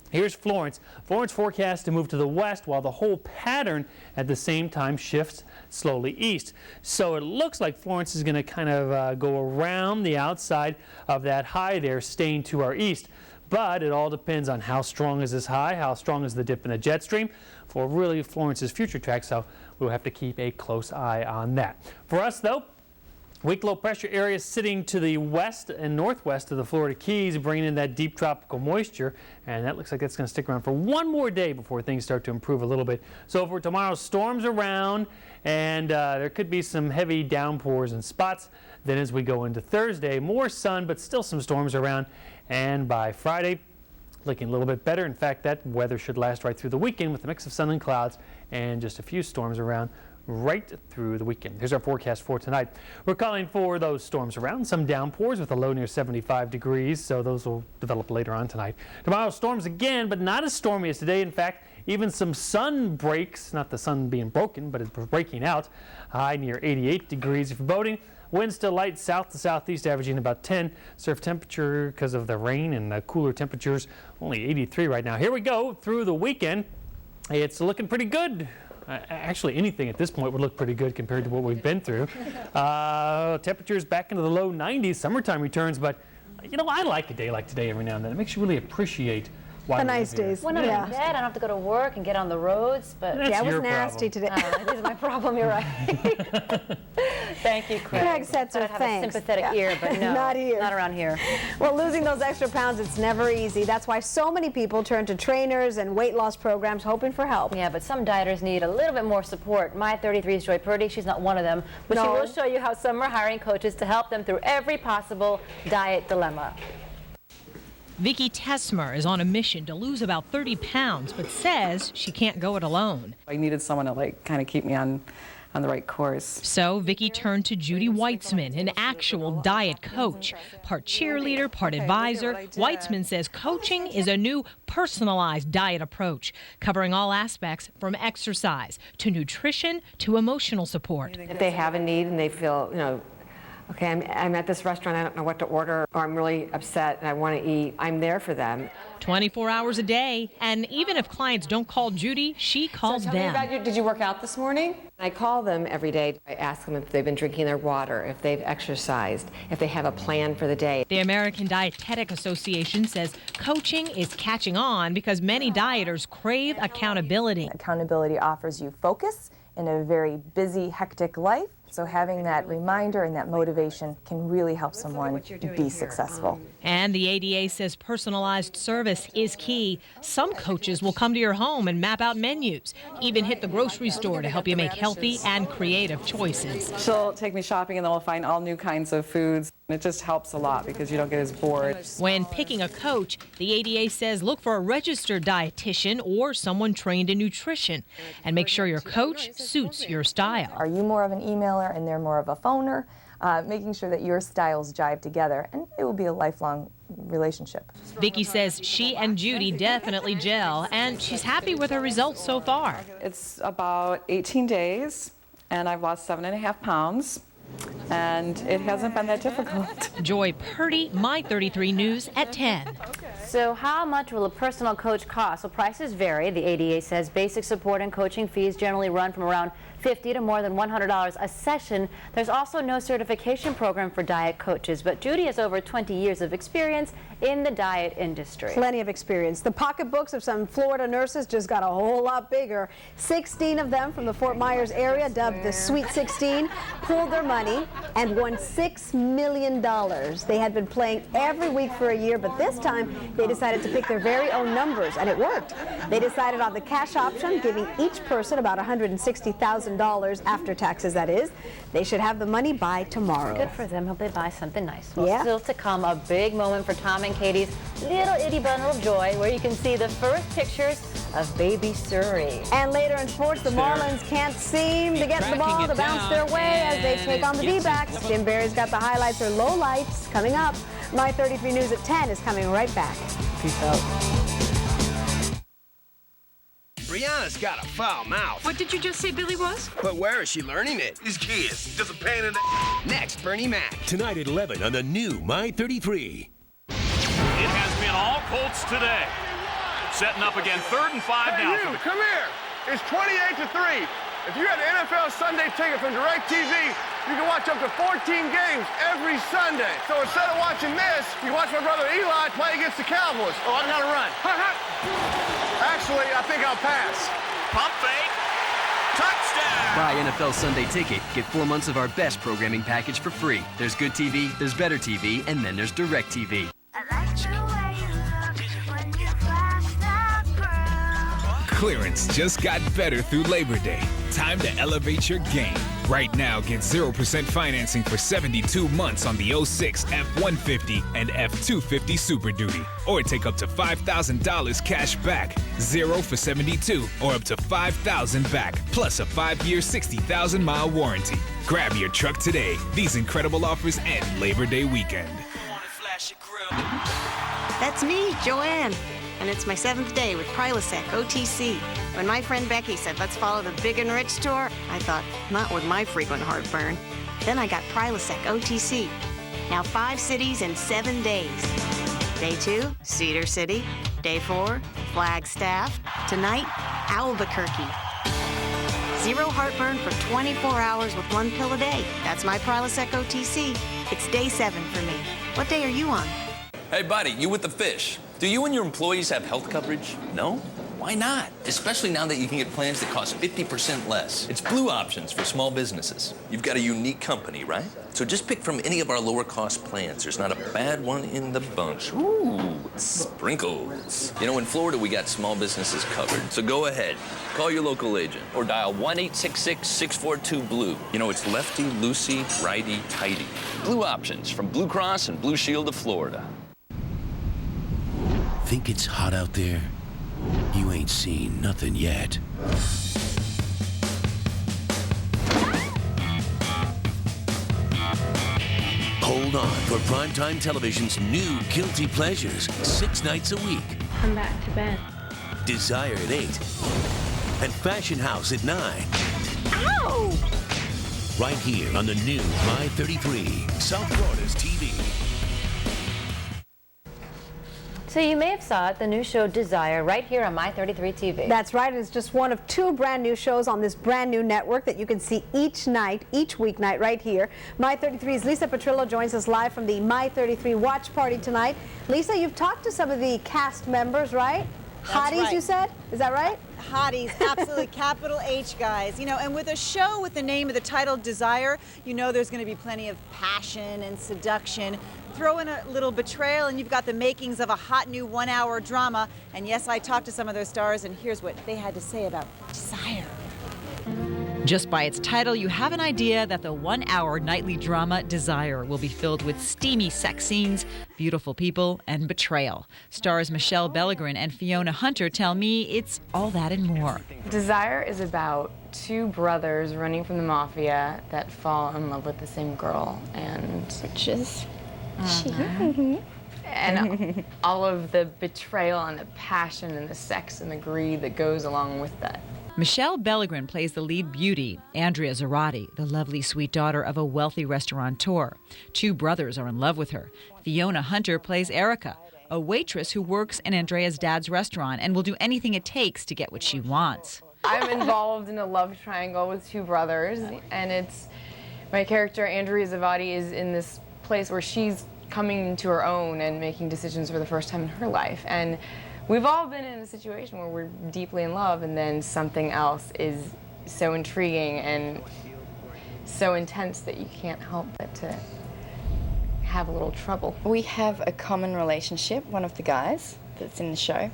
Here's Florence. Florence forecast to move to the west while the whole pattern at the same time shifts slowly east. So it looks like Florence is going to kind of go around the outside of that high there, staying to our east. But it all depends on how strong is this high, how strong is the dip in the jet stream for really Florence's future track. So we'll have to keep a close eye on that. For us, though, weak low pressure area sitting to the west and northwest of the Florida Keys, bringing in that deep tropical moisture, and that looks like it's going to stick around for one more day before things start to improve a little bit. So for tomorrow, storms around, and there could be some heavy downpours in spots. Then as we go into Thursday, more sun, but still some storms around, and by Friday, looking a little bit better. In fact, that weather should last right through the weekend with a mix of sun and clouds and just a few storms around right through the weekend. Here's our forecast for tonight. We're calling for those storms around, some downpours with a low near 75 degrees, so those will develop later on tonight. Tomorrow, storms again, but not as stormy as today. In fact, even some sun breaks, not the sun being broken, but it's breaking out. High near 88 degrees if you're boating. Winds still light south to southeast, averaging about 10. Surf temperature, because of the rain and the cooler temperatures, only 83 right now. Here we go through the weekend. It's looking pretty good. Actually, anything at this point would look pretty good compared to what we've been through. Temperatures back into the low 90s. Summertime returns, but you know, I like a day like today every now and then. It makes you really appreciate why the nice days. When I'm in bed, I don't have to go to work and get on the roads. But yeah, it was nasty today. This is my problem. You're right. Thank you, Craig. Craig Setzer, I have a sympathetic ear, but no, not here. Not around here. Well, losing those extra pounds, it's never easy. That's why so many people turn to trainers and weight loss programs hoping for help. Yeah, but some dieters need a little bit more support. My 33's Joy Purdy, she's not one of them, but she will show you how some are hiring coaches to help them through every possible diet dilemma. Vicki Tesmer is on a mission to lose about 30 pounds, but says she can't go it alone. I needed someone to kind of keep me on the right course. So Vicki turned to Judy Weitzman, an actual diet coach. Part cheerleader, part advisor, Weitzman says coaching is a new personalized diet approach, covering all aspects from exercise to nutrition to emotional support. If they have a need and they feel, okay, I'm at this restaurant, I don't know what to order, or I'm really upset and I want to eat, I'm there for them. 24 hours a day, and even if clients don't call Judy, she calls so tell them. Me about did you work out this morning? I call them every day. I ask them if they've been drinking their water, if they've exercised, if they have a plan for the day. The American Dietetic Association says coaching is catching on because many dieters crave accountability. Accountability offers you focus in a very busy, hectic life. So having that reminder and that motivation can really help someone be successful. And the ADA says personalized service is key. Some coaches will come to your home and map out menus, even hit the grocery store to help you make healthy and creative choices. She'll take me shopping and then we'll find all new kinds of foods. It just helps a lot because you don't get as bored. When picking a coach, the ADA says look for a registered dietitian or someone trained in nutrition, and make sure your coach suits your style. Are you more of an emailer and they're more of a phoner? Making sure that your styles jive together, and it will be a lifelong relationship. Vicki says she and Judy definitely gel, and she's happy with her results so far. It's about 18 days, and I've lost 7.5 pounds. And it hasn't been that difficult. Joy Purdy, My 33 News at 10. So how much will a personal coach cost? Well, prices vary. The ADA says basic support and coaching fees generally run from around $50 to more than $100 a session. There's also no certification program for diet coaches, but Judy has over 20 years of experience in the diet industry. Plenty of experience. The pocketbooks of some Florida nurses just got a whole lot bigger. 16 of them from the Fort Myers area, dubbed the Sweet 16, pulled their money and won $6 million. They had been playing every week for a year, but this time they decided to pick their very own numbers, and it worked. They decided on the cash option, giving each person about $160,000 after taxes, that is. They should have the money by tomorrow. Good for them. Hope they buy something nice. Well, yeah. Still to come, a big moment for Tom and Katie's little itty bundle of joy, where you can see the first pictures of baby Surrey. And later in sports, the Marlins can't seem to get the ball to bounce their way as they take on the D-backs. Jim Barry's got the highlights or lowlights coming up. My 33 News at 10 is coming right back. Peace out. Brianna's got a foul mouth. What did you just say Billy was? But where is she learning it? These kids, just a pain in the... Next, Bernie Mac. Tonight at 11 on the new My 33. It has been all Colts today. Setting up again, 3rd and 5 hey, now. You, come here. It's 28-3. If you had an NFL Sunday ticket from DirecTV, you can watch up to 14 games every Sunday. So instead of watching this, you watch my brother Eli play against the Cowboys. Oh, I gotta run. Actually, I think I'll pass. Pump fake. Touchdown! Buy NFL Sunday Ticket. Get 4 months of our best programming package for free. There's good TV, there's better TV, and then there's DirecTV. Clearance just got better through Labor Day. Time to elevate your game. Right now, get 0% financing for 72 months on the 06 F-150 and F-250 Super Duty. Or take up to $5,000 cash back. 0 for 72 or up to $5,000 back. Plus a 5-year, 60,000-mile warranty. Grab your truck today. These incredible offers end Labor Day weekend. That's me, Joanne. And it's my 7th day with Prilosec OTC. When my friend Becky said, let's follow the Big and Rich tour, I thought, not with my frequent heartburn. Then I got Prilosec OTC. Now 5 cities in 7 days. Day 2, Cedar City. Day 4, Flagstaff. Tonight, Albuquerque. 0 heartburn for 24 hours with 1 pill a day. That's my Prilosec OTC. It's day 7 for me. What day are you on? Hey, buddy, you with the fish. Do you and your employees have health coverage? No? Why not? Especially now that you can get plans that cost 50% less. It's Blue Options for small businesses. You've got a unique company, right? So just pick from any of our lower cost plans. There's not a bad one in the bunch. Ooh, sprinkles. You know, in Florida, we got small businesses covered. So go ahead, call your local agent or dial 1-866-642-BLUE. You know, it's lefty, loosey, righty, tighty. Blue Options from Blue Cross and Blue Shield of Florida. Think it's hot out there? You ain't seen nothing yet. Hold on for primetime television's new Guilty Pleasures, 6 nights a week. Come back to bed. Desire at 8. And Fashion House at 9. Ow! right here on the new My 33, South Florida's TV. So you may have saw it, the new show Desire, right here on My 33 TV. That's right. It's just one of 2 brand new shows on this brand new network that you can see each night, each weeknight right here. My 33's Lisa Petrillo joins us live from the My 33 watch party tonight. Lisa, you've talked to some of the cast members, right? That's Hotties, right. you said? Is that right? Hotties, absolutely, capital H guys. You know, and with a show with the name of the title Desire, you know there's going to be plenty of passion and seduction. Throw in a little betrayal and you've got the makings of a hot new 1-hour drama. And yes, I talked to some of those stars and here's what they had to say about Desire. Just by its title, you have an idea that the 1-hour nightly drama Desire will be filled with steamy sex scenes, beautiful people, and betrayal. Stars Michelle Bellegrin and Fiona Hunter tell me it's all that and more. Desire is about 2 brothers running from the mafia that fall in love with the same girl, and witches. And all of the betrayal and the passion and the sex and the greed that goes along with that. Michelle Bellegrin plays the lead beauty, Andrea Zarati, the lovely sweet daughter of a wealthy restaurateur. 2 brothers are in love with her. Fiona Hunter plays Erica, a waitress who works in Andrea's dad's restaurant and will do anything it takes to get what she wants. I'm involved in a love triangle with 2 brothers, and it's my character, Andrea Zarati, is in this place where she's coming into her own and making decisions for the first time in her life. And we've all been in a situation where we're deeply in love and then something else is so intriguing and so intense that you can't help but to have a little trouble. We have a common relationship, one of the guys that's in the show,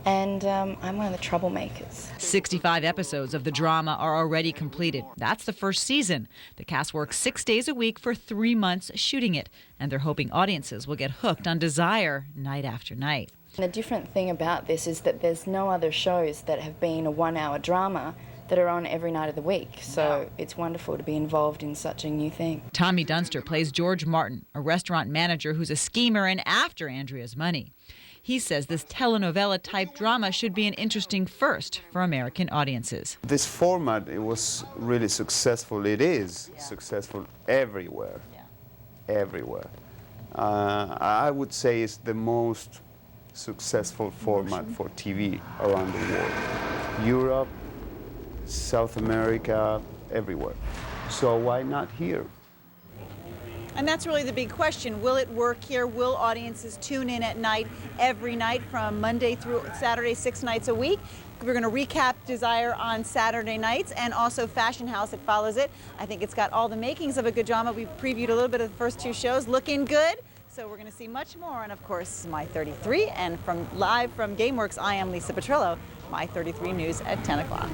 and I'm one of the troublemakers. 65 episodes of the drama are already completed. That's the first season. The cast works 6 days a week for 3 months shooting it, and they're hoping audiences will get hooked on Desire night after night. And the different thing about this is that there's no other shows that have been a 1-hour drama that are on every night of the week. So it's wonderful to be involved in such a new thing. Tommy Dunster plays George Martin, a restaurant manager who's a schemer and after Andrea's money. He says this telenovela-type drama should be an interesting first for American audiences. This format, it was really successful. It is successful everywhere, everywhere. I would say it's the most successful format for TV around the world. Europe, South America, everywhere. So why not here? And that's really the big question. Will it work here? Will audiences tune in at night, every night from Monday through Saturday, 6 nights a week? We're going to recap Desire on Saturday nights and also Fashion House that follows it. I think it's got all the makings of a good drama. We previewed a little bit of the first 2 shows. Looking good. So we're going to see much more. And of course, My 33. And live from GameWorks, I am Lisa Petrillo. My 33 News at 10 o'clock.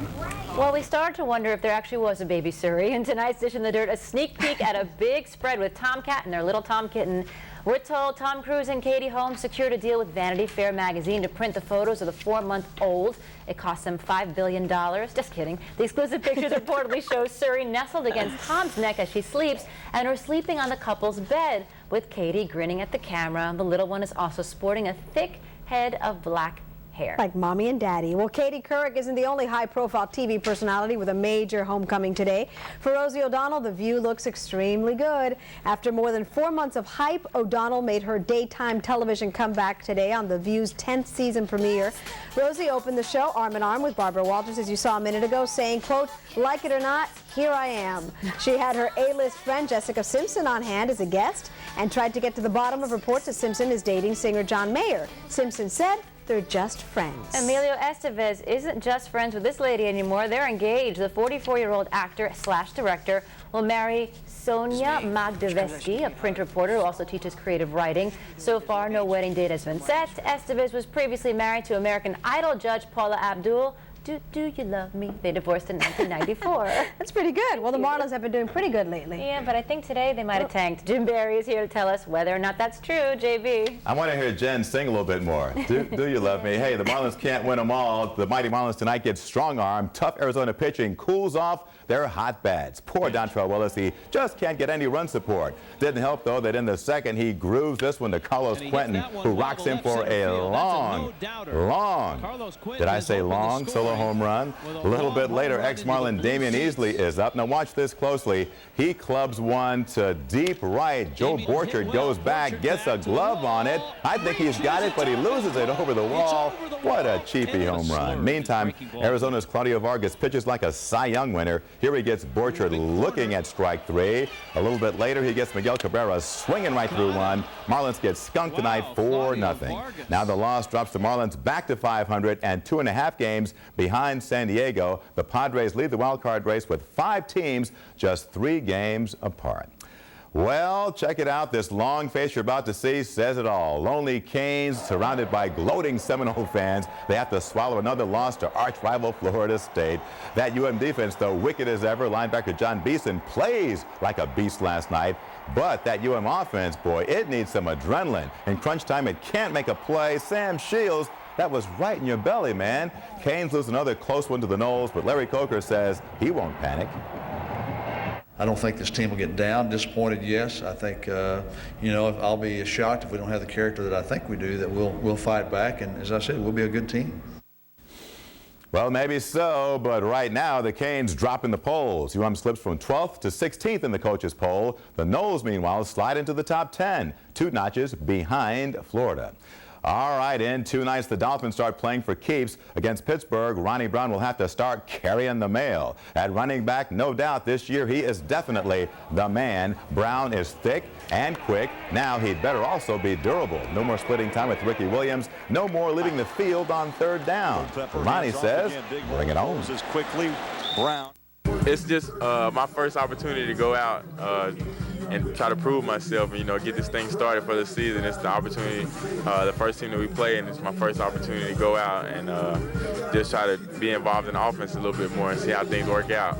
Well, we started to wonder if there actually was a baby Suri. In tonight's Dish in the Dirt, a sneak peek at a big spread with Tomcat and their little Tom Kitten. We're told Tom Cruise and Katie Holmes secured a deal with Vanity Fair magazine to print the photos of the 4-month-old. It cost them $5 billion. Just kidding. The exclusive pictures reportedly show Suri nestled against Tom's neck as she sleeps and her sleeping on the couple's bed with Katie grinning at the camera. The little one is also sporting a thick head of black hair. Like mommy and daddy. Well, Katie Couric isn't the only high-profile TV personality with a major homecoming today. For Rosie O'Donnell, the view looks extremely good. After more than 4 months of hype, O'Donnell made her daytime television comeback today on The View's 10th season premiere. Rosie opened the show arm in arm with Barbara Walters, as you saw a minute ago, saying, quote, "Like it or not, here I am." She had her A-list friend Jessica Simpson on hand as a guest and tried to get to the bottom of reports that Simpson is dating singer John Mayer. Simpson said they're just friends. Emilio Estevez isn't just friends with this lady anymore. They're engaged. The 44-year-old actor/director will marry Sonia Magdavesky, a print reporter who also teaches creative writing. So far, no wedding date has been set. Estevez was previously married to American Idol judge Paula Abdul. Do You Love Me? They divorced in 1994. That's pretty good. Well, the Marlins have been doing pretty good lately. Yeah, but I think today they might have tanked. Jim Barry is here to tell us whether or not that's true. JB. I want to hear Jen sing a little bit more. Do You Love Me? Hey, the Marlins can't win them all. The mighty Marlins tonight get strong arm. Tough Arizona pitching cools off their hot bats. Poor Dontrell Willis, he just can't get any run support. Didn't help, though, that in the second he grooves this one to Carlos Quentin, who rocks him for a long, did I say long, solo a home run. A little bit later, ex-Marlin Damian Easley is up. Now watch this closely. He clubs one to deep right. Joe Borchard goes back, gets a glove on it. I think he's got it, but he loses it over the wall. What a cheapy home run. Meantime, Arizona's Claudio Vargas pitches like a Cy Young winner. Here he gets Borchard looking at strike three. A little bit later, he gets Miguel Cabrera swinging right through one. Marlins get skunked tonight 4-0. Now the loss drops the Marlins back to 500 and 2.5 games behind San Diego. The Padres lead the wild card race with 5 teams just 3 games apart. Well, check it out. This long face you're about to see says it all. Lonely Canes surrounded by gloating Seminole fans. They have to swallow another loss to arch rival Florida State. That UM defense, though wicked as ever, linebacker John Beeson plays like a beast last night. But that UM offense, boy, it needs some adrenaline. In crunch time, it can't make a play. Sam Shields, that was right in your belly, man. Canes lose another close one to the Noles, but Larry Coker says he won't panic. I don't think this team will get down. Disappointed, yes. I think, I'll be shocked if we don't have the character that I think we do, that we'll fight back. And as I said, we'll be a good team. Well, maybe so, but right now the Canes drop in the polls. UM slips from 12th to 16th in the coaches' poll. The Noles, meanwhile, slide into the top 10, 2 notches behind Florida. All right, in 2 nights, the Dolphins start playing for keeps against Pittsburgh. Ronnie Brown will have to start carrying the mail. At running back, no doubt this year he is definitely the man. Brown is thick and quick. Now he'd better also be durable. No more splitting time with Ricky Williams. No more leaving the field on 3rd down. Ronnie says, bring it on. Quickly, Brown. It's just my first opportunity to go out and try to prove myself and, get this thing started for the season. It's the opportunity, the first team that we play, and it's my first opportunity to go out and just try to be involved in the offense a little bit more and see how things work out.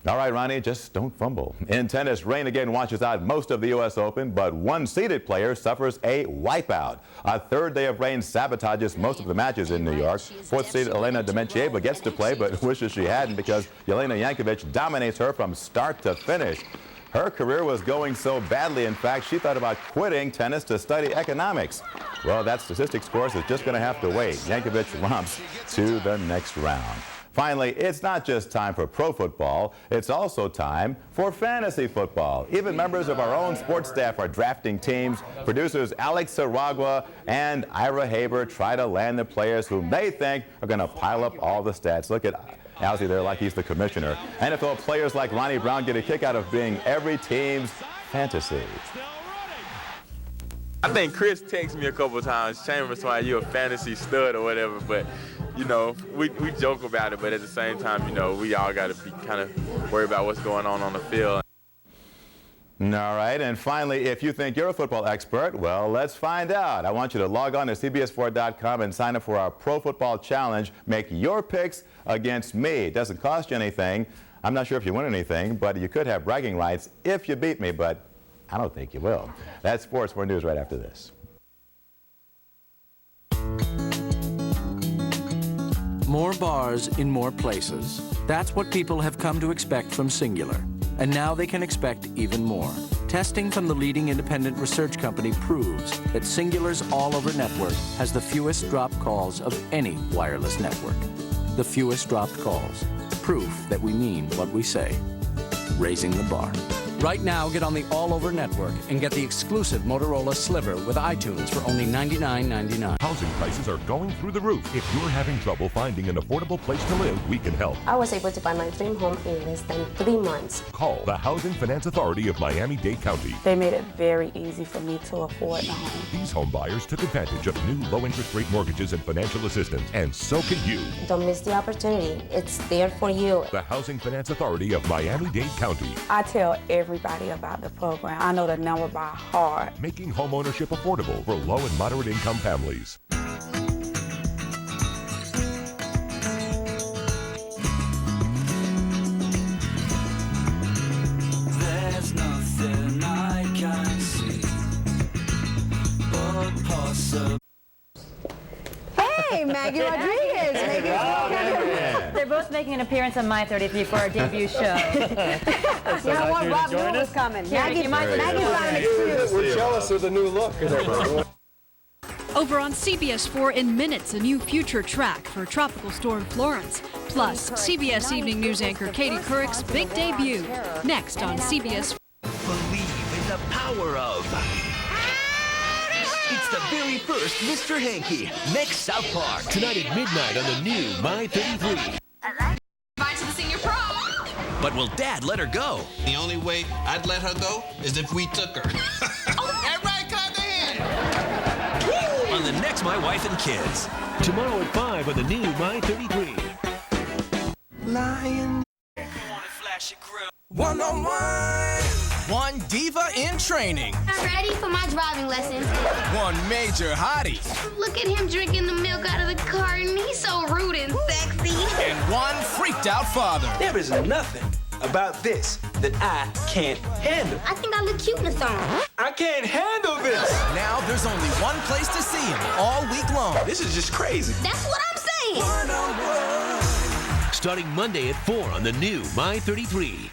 All right, Ronnie, just don't fumble. In tennis, rain again washes out most of the U.S. Open, but one seeded player suffers a wipeout. A 3rd day of rain sabotages most of the matches in New York. 4th seeded Elena Dementieva gets to play, but wishes she hadn't because Jelena Jankovic dominates her from start to finish. Her career was going so badly, in fact, she thought about quitting tennis to study economics. Well, that statistics course is just going to have to wait. Jankovic romps to the next round. Finally, it's not just time for pro football, it's also time for fantasy football. Even members of our own sports staff are drafting teams. Producers Alex Saragua and Ira Haber try to land the players whom they think are going to pile up all the stats. Look at Alzy there like he's the commissioner. NFL players like Ronnie Brown get a kick out of being every team's fantasy. I think Chris texted me a couple of times, Chambers, why you're a fantasy stud or whatever, but we joke about it, but at the same time, we all got to be kind of worried about what's going on the field. All right, and finally, if you think you're a football expert, well, let's find out. I want you to log on to CBS4.com and sign up for our Pro Football Challenge. Make your picks against me. It doesn't cost you anything. I'm not sure if you win anything, but you could have bragging rights if you beat me, but I don't think you will. That's sports. More news right after this. More bars in more places. That's what people have come to expect from Singular. And now they can expect even more. Testing from the leading independent research company proves that Singular's all-over network has the fewest dropped calls of any wireless network. The fewest dropped calls. Proof that we mean what we say. Raising the bar. Right now, get on the all-over network and get the exclusive Motorola Sliver with iTunes for only $99.99. Housing prices are going through the roof. If you're having trouble finding an affordable place to live, we can help. I was able to buy my dream home in less than 3 months. Call the Housing Finance Authority of Miami-Dade County. They made it very easy for me to afford a home. These home buyers took advantage of new low-interest rate mortgages and financial assistance, and so can you. Don't miss the opportunity. It's there for you. The Housing Finance Authority of Miami-Dade County. I tell everybody about the program. I know the number by heart. Making home ownership affordable for low and moderate income families. There's nothing I can see but possible. Hey, Maggie Rodriguez. They're both making an appearance on My 33 for our debut show. You know what? Rob knew was coming. Maggie's got an excuse. We're jealous of the new look. Over on CBS 4 in minutes, a new future track for Tropical Storm Florence. Plus, CBS Evening News anchor Katie Couric's big debut. Next on CBS. Believe in the power of. It's the very first Mr. Hanky, next South Park. Tonight at midnight on the new My 33. Bye to the senior prom. But will Dad let her go? The only way I'd let her go is if we took her. Everybody clap their hands. On the next My Wife and Kids. Tomorrow at 5 on the new My 33. Lion. One-on-one. One diva in training. I'm ready for my driving lessons. One major hottie. Look at him drinking the milk out of the carton. He's so rude and sexy. And one freaked out father. There is nothing about this that I can't handle. I think I look cute in the song. I can't handle this. Now there's only one place to see him all week long. This is just crazy. That's what I'm saying. Starting Monday at 4 on the new My 33.